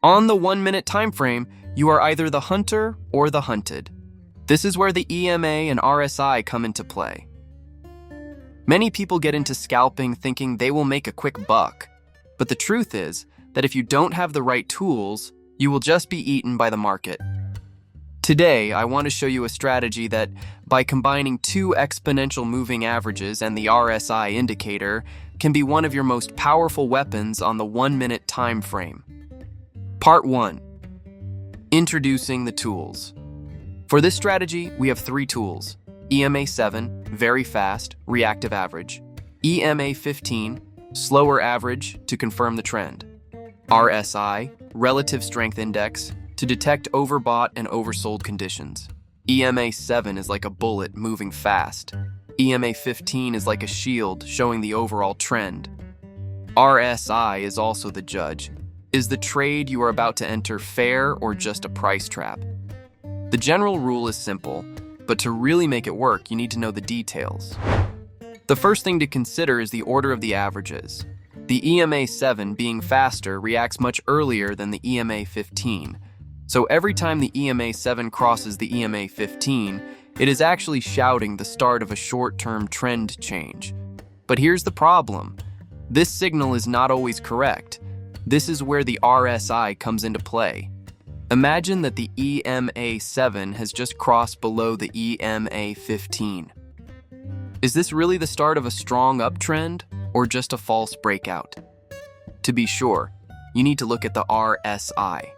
On the 1-minute time frame, you are either the hunter or the hunted. This is where the EMA and RSI come into play. Many people get into scalping thinking they will make a quick buck, but the truth is that if you don't have the right tools, you will just be eaten by the market. Today, I want to show you a strategy that, by combining 2 exponential moving averages and the RSI indicator, can be one of your most powerful weapons on the 1-minute time frame. Part 1. Introducing the tools. For this strategy, we have 3 tools: EMA 7, very fast, reactive average; EMA 15, slower average to confirm the trend; RSI, relative strength index, to detect overbought and oversold conditions. EMA 7 is like a bullet moving fast. EMA 15 is like a shield showing the overall trend. RSI is also the judge. Is the trade you are about to enter fair or just a price trap? The general rule is simple, but to really make it work, you need to know the details. The first thing to consider is the order of the averages. The EMA 7, being faster, reacts much earlier than the EMA 15. So every time the EMA 7 crosses the EMA 15, it is actually shouting the start of a short-term trend change. But here's the problem. This signal is not always correct. This is where the RSI comes into play. Imagine that the EMA 7 has just crossed below the EMA 15. Is this really the start of a strong uptrend or just a false breakout? To be sure, you need to look at the RSI.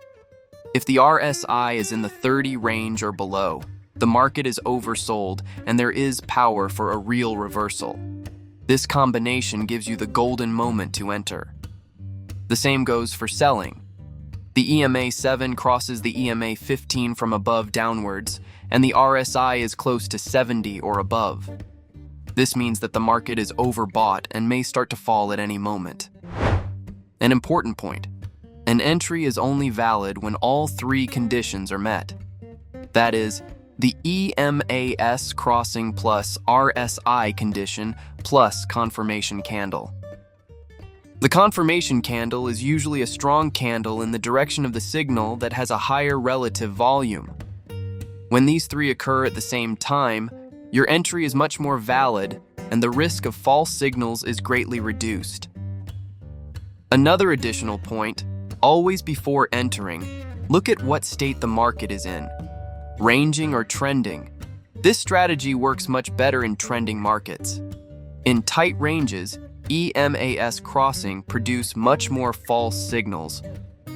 If the RSI is in the 30 range or below, the market is oversold and there is power for a real reversal. This combination gives you the golden moment to enter. The same goes for selling. The EMA 7 crosses the EMA 15 from above downwards, and the RSI is close to 70 or above. This means that the market is overbought and may start to fall at any moment. An important point: an entry is only valid when all 3 conditions are met. That is, the EMAS crossing plus RSI condition plus confirmation candle. The confirmation candle is usually a strong candle in the direction of the signal that has a higher relative volume. When these 3 occur at the same time, your entry is much more valid and the risk of false signals is greatly reduced. Another additional point: always before entering, look at what state the market is in. Ranging or trending. This strategy works much better in trending markets. In tight ranges, EMAS crossing produce much more false signals.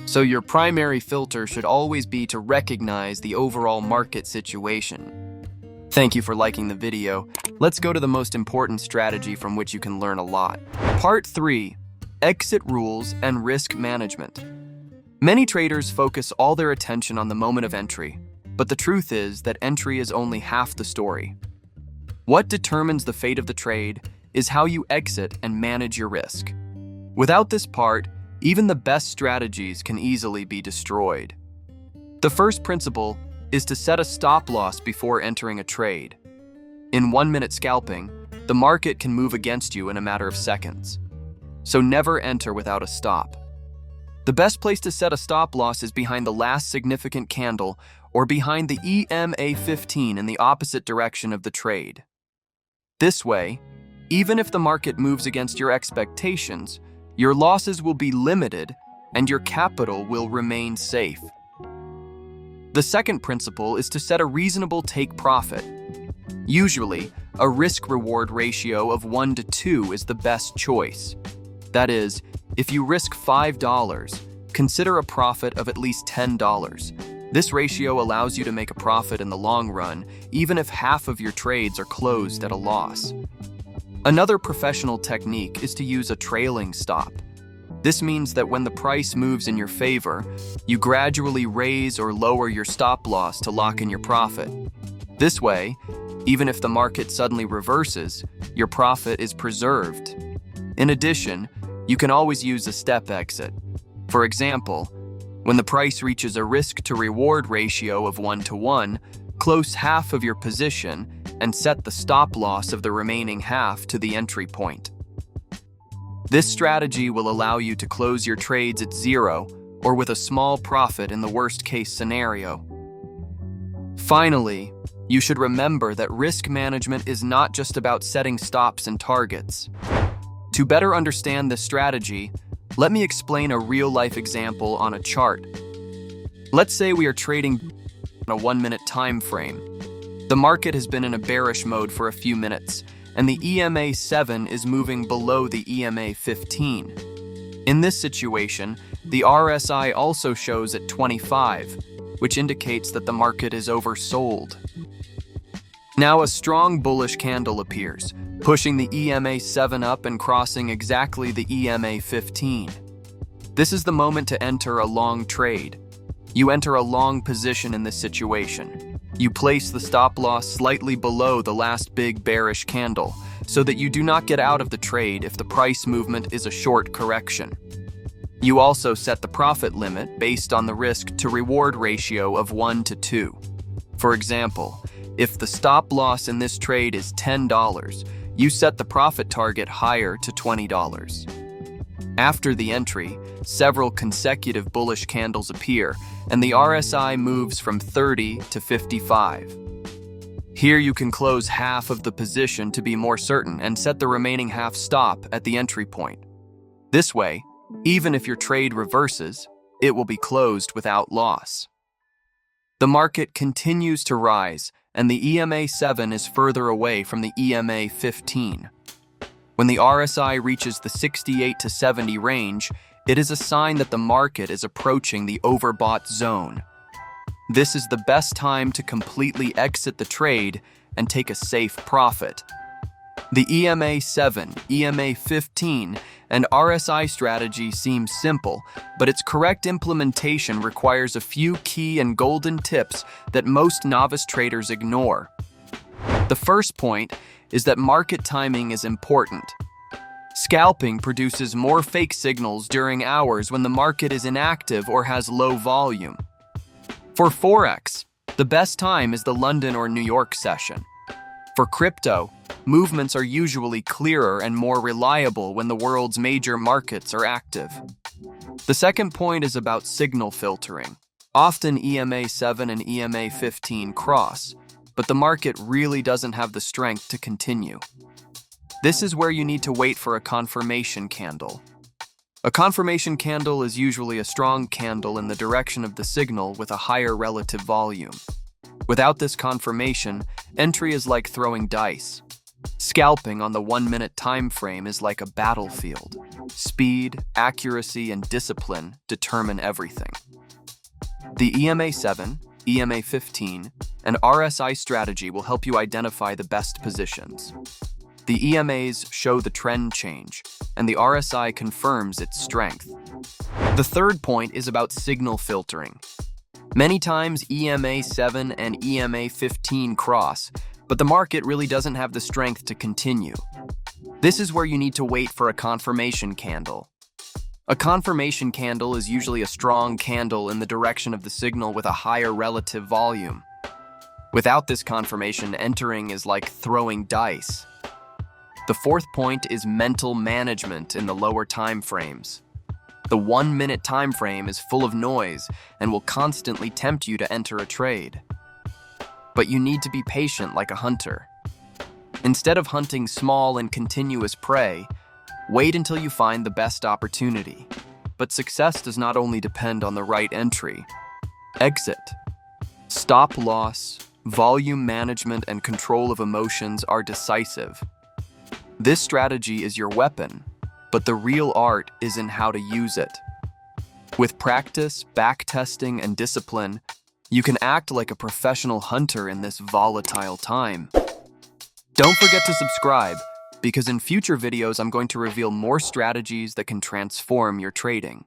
So your primary filter should always be to recognize the overall market situation. Thank you for liking the video. Let's go to the most important strategy from which you can learn a lot. Part 3. Exit rules and risk management. Many traders focus all their attention on the moment of entry, but the truth is that entry is only half the story. What determines the fate of the trade is how you exit and manage your risk. Without this part, even the best strategies can easily be destroyed. The first principle is to set a stop loss before entering a trade. In 1-minute scalping, the market can move against you in a matter of seconds. So never enter without a stop. The best place to set a stop loss is behind the last significant candle or behind the EMA 15 in the opposite direction of the trade. This way, even if the market moves against your expectations, your losses will be limited and your capital will remain safe. The second principle is to set a reasonable take profit. Usually, a risk-reward ratio of 1 to 2 is the best choice. That is, if you risk $5, consider a profit of at least $10. This ratio allows you to make a profit in the long run, even if half of your trades are closed at a loss. Another professional technique is to use a trailing stop. This means that when the price moves in your favor, you gradually raise or lower your stop loss to lock in your profit. This way, even if the market suddenly reverses, your profit is preserved. In addition, you can always use a step exit. For example, when the price reaches a risk-to-reward ratio of 1 to 1, close half of your position and set the stop loss of the remaining half to the entry point. This strategy will allow you to close your trades at 0 or with a small profit in the worst-case scenario. Finally, you should remember that risk management is not just about setting stops and targets. To better understand this strategy, let me explain a real-life example on a chart. Let's say we are trading on a 1-minute time frame. The market has been in a bearish mode for a few minutes, and the EMA 7 is moving below the EMA 15. In this situation, the RSI also shows at 25, which indicates that the market is oversold. Now a strong bullish candle appears, pushing the EMA 7 up and crossing exactly the EMA 15. This is the moment to enter a long trade. You enter a long position in this situation. You place the stop loss slightly below the last big bearish candle, so that you do not get out of the trade if the price movement is a short correction. You also set the profit limit based on the risk to reward ratio of 1 to 2. For example, if the stop loss in this trade is $10, you set the profit target higher to $20. After the entry, several consecutive bullish candles appear, and the RSI moves from 30 to 55. Here you can close half of the position to be more certain and set the remaining half stop at the entry point. This way, even if your trade reverses, it will be closed without loss. The market continues to rise, and the EMA 7 is further away from the EMA 15. When the RSI reaches the 68 to 70 range, it is a sign that the market is approaching the overbought zone. This is the best time to completely exit the trade and take a safe profit. The EMA 7, EMA 15, and RSI strategy seems simple, but its correct implementation requires a few key and golden tips that most novice traders ignore. The first point is that market timing is important. Scalping produces more fake signals during hours when the market is inactive or has low volume. For Forex, the best time is the London or New York session. For crypto, movements are usually clearer and more reliable when the world's major markets are active. The second point is about signal filtering. Often EMA 7 and EMA 15 cross, but the market really doesn't have the strength to continue. This is where you need to wait for a confirmation candle. A confirmation candle is usually a strong candle in the direction of the signal with a higher relative volume. Without this confirmation, entry is like throwing dice. Scalping on the 1-minute time frame is like a battlefield. Speed, accuracy, and discipline determine everything. The EMA 7, EMA 15, and RSI strategy will help you identify the best positions. The EMAs show the trend change, and the RSI confirms its strength. The third point is about signal filtering. Many times EMA 7 and EMA 15 cross, but the market really doesn't have the strength to continue. This is where you need to wait for a confirmation candle. A confirmation candle is usually a strong candle in the direction of the signal with a higher relative volume. Without this confirmation, entering is like throwing dice. The fourth point is mental management in the lower time frames. The 1-minute time frame is full of noise and will constantly tempt you to enter a trade. But you need to be patient like a hunter. Instead of hunting small and continuous prey, wait until you find the best opportunity. But success does not only depend on the right entry. Exit, stop loss, volume management, and control of emotions are decisive. This strategy is your weapon, but the real art is in how to use it. With practice, backtesting, and discipline, you can act like a professional hunter in this volatile time. Don't forget to subscribe, because in future videos I'm going to reveal more strategies that can transform your trading.